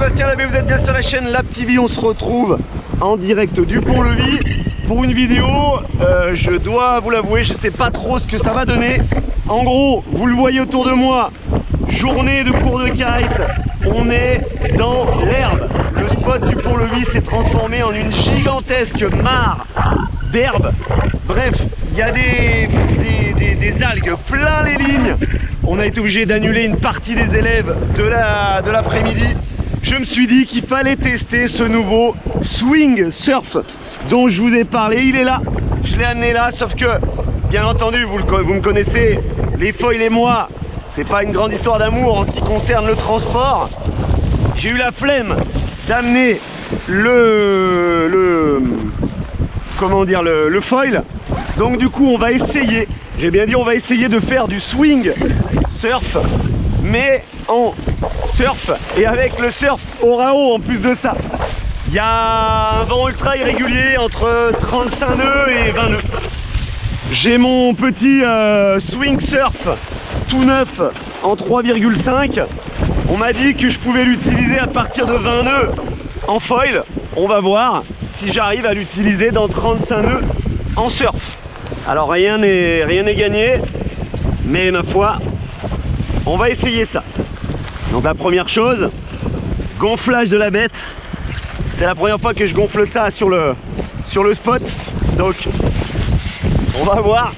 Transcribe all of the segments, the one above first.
Sébastien Labbé, vous êtes bien sur la chaîne Lab TV. On se retrouve en direct du Pont-Levis pour une vidéo. Je dois vous l'avouer, je sais pas trop ce que ça va donner. En gros, vous le voyez autour de moi, journée de cours de kite. On est dans l'herbe. Le spot du Pont-Levis s'est transformé en une gigantesque mare d'herbe. Bref, il y a des algues plein les lignes. On a été obligé d'annuler une partie des élèves de l'après-midi. Je me suis dit qu'il fallait tester ce nouveau swing surf dont je vous ai parlé. Il est là, je l'ai amené là, sauf que, bien entendu, vous me connaissez, les foils et moi, c'est pas une grande histoire d'amour en ce qui concerne le transport. J'ai eu la flemme d'amener le foil. Donc du coup on va essayer, j'ai bien dit on va essayer de faire du swing surf, mais en surf et avec le surf au raot en plus de ça. Il y a un vent ultra irrégulier entre 35 nœuds et 20 nœuds. J'ai mon petit swing surf tout neuf en 3,5. On m'a dit que je pouvais l'utiliser à partir de 20 nœuds en foil. On va voir si j'arrive à l'utiliser dans 35 nœuds en surf. Alors rien n'est gagné, mais ma foi, on va essayer ça. Donc la première chose, gonflage de la bête. C'est la première fois que je gonfle ça sur le spot. Donc on va voir,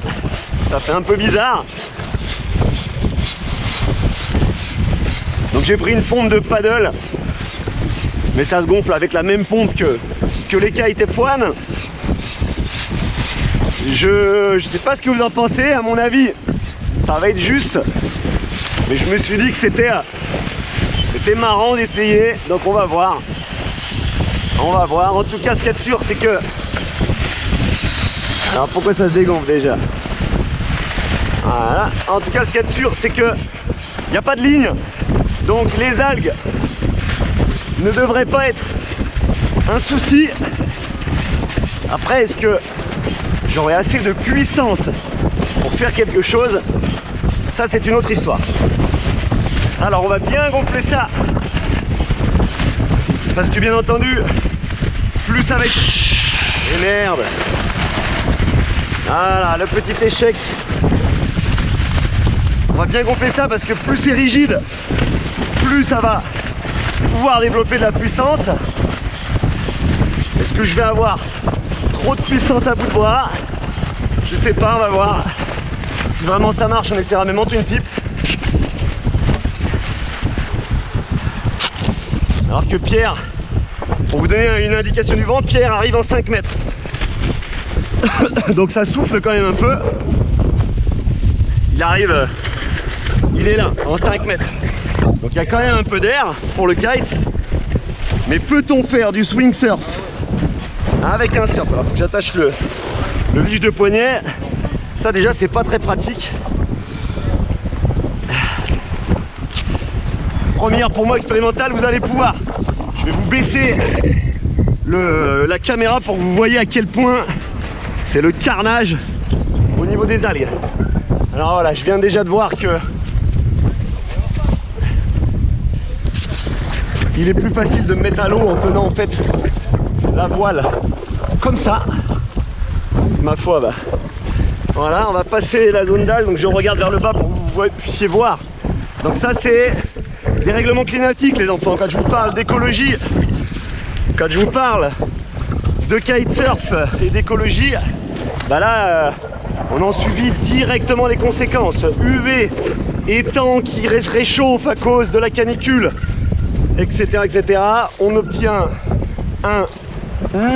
ça fait un peu bizarre. Donc j'ai pris une pompe de paddle, mais ça se gonfle avec la même pompe que les kites F1. Je sais pas ce que vous en pensez, à mon avis ça va être juste, mais je me suis dit que c'était marrant d'essayer, donc on va voir. En tout cas, ce qu'il y a de sûr, c'est que... Alors pourquoi ça se dégonfle déjà? Voilà. En tout cas, ce qu'il y a de sûr, c'est que il n'y a pas de ligne, donc les algues ne devraient pas être un souci. Après, est-ce que j'aurai assez de puissance pour faire quelque chose? Ça, c'est une autre histoire. Alors, on va bien gonfler ça, parce que bien entendu, plus ça va être... Et merde! Voilà, le petit échec. On va bien gonfler ça parce que plus c'est rigide, plus ça va pouvoir développer de la puissance. Est-ce que je vais avoir trop de puissance à bout de bras? Je sais pas, on va voir. Si vraiment ça marche, on essaiera même en twin tip. Alors que Pierre, pour vous donner une indication du vent, Pierre arrive en 5 mètres. Donc ça souffle quand même un peu. Il arrive, il est là, en 5 mètres. Donc il y a quand même un peu d'air pour le kite. Mais peut-on faire du swing surf avec un surf? Alors faut que j'attache le leash de poignet. Ça déjà c'est pas très pratique. Première pour moi expérimentale, vous allez pouvoir. Je vais vous baisser la caméra pour que vous voyez à quel point c'est le carnage au niveau des algues. Alors voilà, je viens déjà de voir que il est plus facile de me mettre à l'eau en tenant en fait la voile comme ça. Ma foi, bah voilà, on va passer la zone d'algue, donc je regarde vers le bas pour que vous puissiez voir. Donc ça c'est des règlements climatiques les enfants. Quand je vous parle d'écologie, quand je vous parle de kitesurf et d'écologie, bah là on en subit directement les conséquences. UV, étang qui réchauffe à cause de la canicule, etc. On obtient un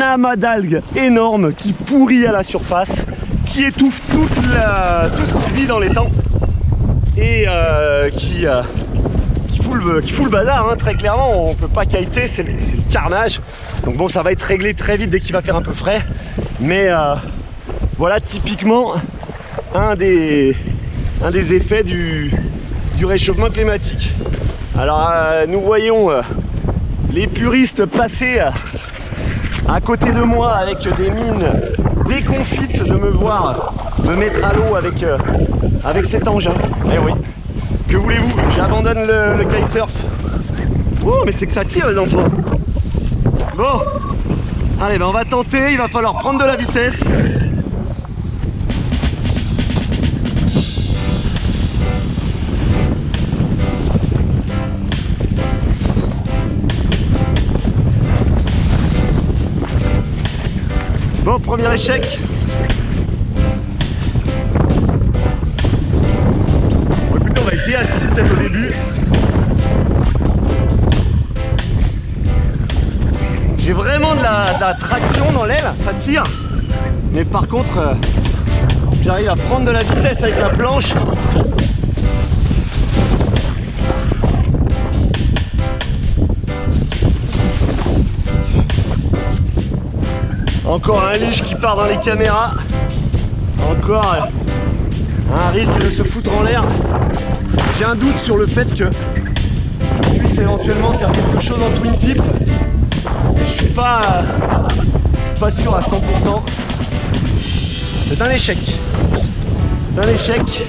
amas d'algues énorme qui pourrit à la surface, qui étouffe tout ce qui vit dans l'étang et qui fout le bazar, hein, très clairement. On peut pas kiter, c'est le carnage. Donc bon, ça va être réglé très vite dès qu'il va faire un peu frais, mais voilà typiquement un des effets du réchauffement climatique. Alors nous voyons les puristes passer à côté de moi avec des mines déconfites de me voir me mettre à l'eau avec cet engin. Eh oui, que voulez-vous, j'abandonne le kitesurf Oh, mais c'est que ça tire les enfants. Bon, allez, ben on va tenter, il va falloir prendre de la vitesse. Bon, premier échec. Bon, écoutez, on va essayer à 6 peut-être au début. J'ai vraiment de la traction dans l'aile, ça tire. Mais par contre, j'arrive à prendre de la vitesse avec la planche. Encore un liche qui part dans les caméras. Encore un risque de se foutre en l'air. J'ai un doute sur le fait que je puisse éventuellement faire quelque chose en twin tip. Je suis pas sûr à 100%. C'est un échec. C'est un échec.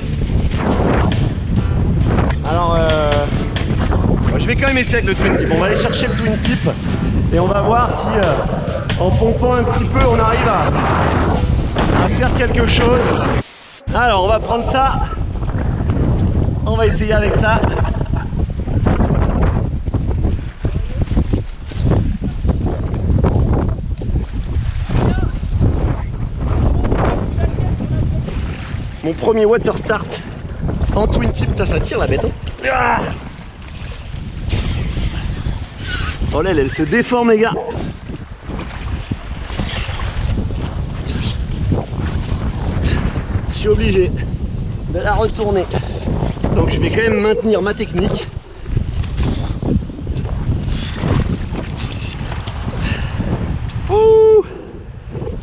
Alors je vais quand même essayer avec le twin tip. On va aller chercher le twin tip et on va voir si en pompant un petit peu on arrive à faire quelque chose. Alors on va prendre ça. On va essayer avec ça. Mon premier water start en twin tip, ça tire la bête. Hein. Ah, oh là, elle se déforme les gars. Je suis obligé de la retourner. Donc je vais quand même maintenir ma technique. Ouh,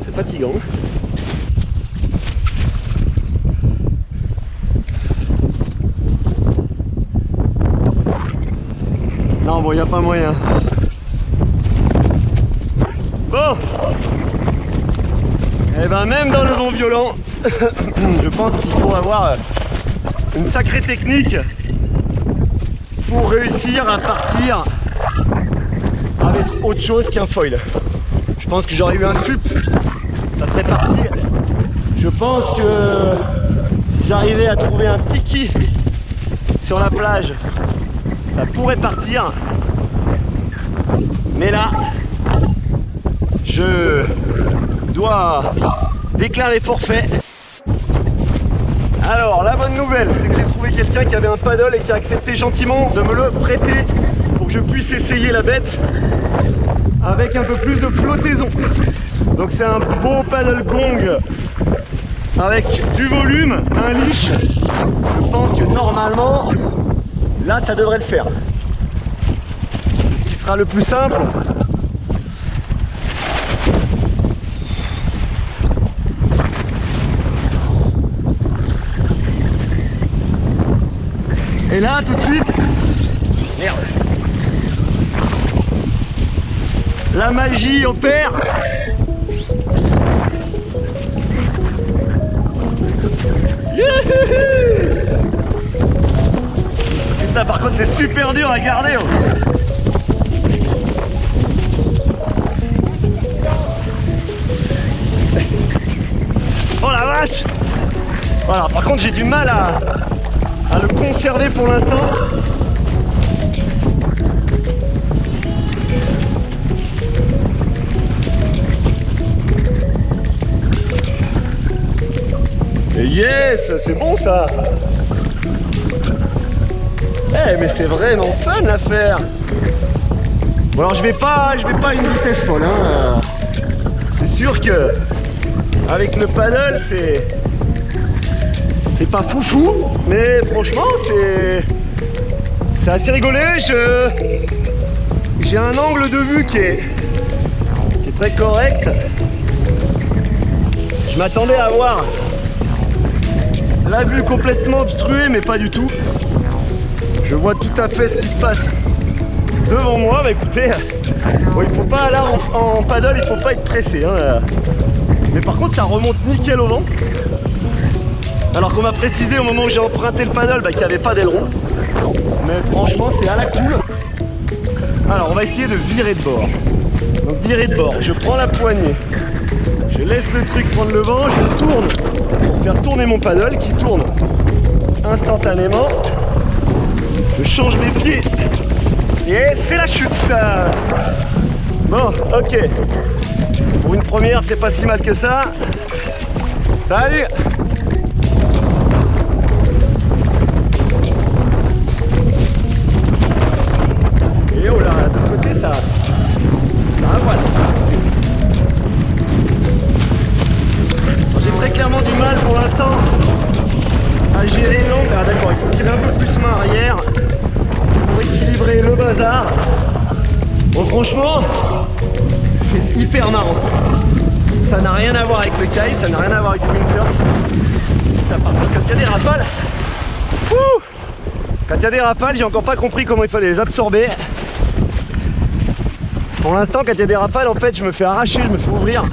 c'est fatigant. Non, bon, il n'y a pas moyen. Bon, et ben même dans le vent violent, je pense qu'il faut avoir une sacrée technique pour réussir à partir avec autre chose qu'un foil. Je pense que j'aurais eu un sup, ça serait parti. Je pense que si j'arrivais à trouver un tiki sur la plage, ça pourrait partir. Mais là, je dois déclarer forfait. Alors la bonne nouvelle, c'est que j'ai trouvé quelqu'un qui avait un paddle et qui a accepté gentiment de me le prêter pour que je puisse essayer la bête avec un peu plus de flottaison. Donc c'est un beau paddle gong avec du volume, un leash. Je pense que normalement là ça devrait le faire. C'est ce qui sera le plus simple. Et là, tout de suite, merde, la magie opère. Putain, par contre, c'est super dur à garder. Oh la vache. Voilà, par contre, j'ai du mal à le conserver pour l'instant. Et yes, c'est bon ça. Eh mais c'est vraiment fun l'affaire. Bon alors je vais pas à une vitesse folle hein. C'est sûr que avec le paddle c'est pas foufou, mais franchement c'est assez rigolé. J'ai un angle de vue qui est très correct. Je m'attendais à avoir la vue complètement obstruée, mais pas du tout. Je vois tout à fait ce qui se passe devant moi. Bah écoutez, bon, il faut pas là en paddle, il faut pas être pressé hein. Mais par contre ça remonte nickel au vent. Alors qu'on m'a précisé au moment où j'ai emprunté le paddle qu'il n'y avait pas d'aileron. Mais franchement c'est à la cool. Alors on va essayer de virer de bord. Donc virer de bord, je prends la poignée, je laisse le truc prendre le vent, je tourne pour faire tourner mon paddle qui tourne instantanément. Je change mes pieds et c'est la chute. Bon, ok. Pour une première, c'est pas si mal que ça. Salut! Et oh là, de ce côté, ça voilà. J'ai très clairement du mal pour l'instant à gérer l'angle. Ah d'accord, il faut tirer un peu plus main arrière pour équilibrer le bazar. Bon, franchement, c'est hyper marrant. Ça n'a rien à voir avec le kite, ça n'a rien à voir avec le windsurf. Par contre, quand il y a des rafales, quand il y a des rafales, j'ai encore pas compris comment il fallait les absorber. Pour l'instant, quand il y a des rafales, en fait, je me fais arracher, je me fais ouvrir.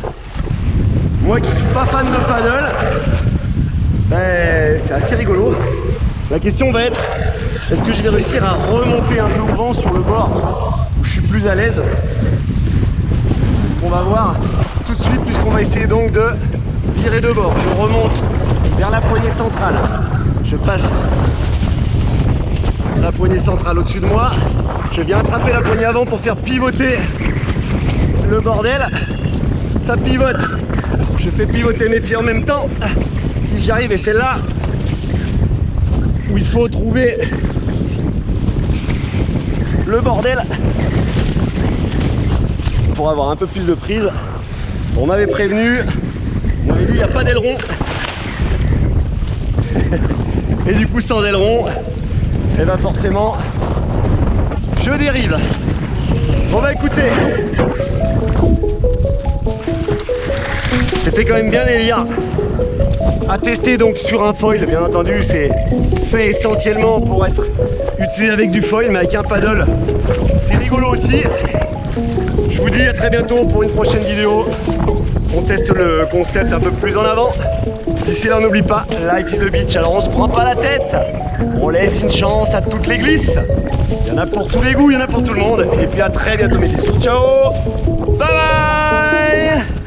Moi qui suis pas fan de paddle, ben, c'est assez rigolo. La question va être, est-ce que je vais réussir à remonter un peu au vent sur le bord où je suis plus à l'aise? C'est ce qu'on va voir tout de suite, puisqu'on va essayer donc de virer de bord. Je remonte vers la poignée centrale. Je passe la poignée centrale au-dessus de moi. Je viens attraper la poignée avant pour faire pivoter le bordel. Ça pivote. Je fais pivoter mes pieds en même temps. Si j'y arrive, et c'est là où il faut trouver le bordel pour avoir un peu plus de prise. On m'avait prévenu, on m'avait dit il n'y a pas d'aileron. Et du coup sans aileron, et ben forcément je dérive. Bon bah écoutez, c'était quand même bien délire à tester donc sur un foil. Bien entendu, c'est fait essentiellement pour être utilisé avec du foil, mais avec un paddle c'est rigolo aussi. Je vous dis à très bientôt pour une prochaine vidéo. On teste le concept un peu plus en avant. D'ici là, n'oublie pas, life is the beach. Alors on se prend pas la tête, on laisse une chance à toutes les glisses. Il y en a pour tous les goûts, il y en a pour tout le monde. Et puis à très bientôt mes bisous. Ciao, bye bye.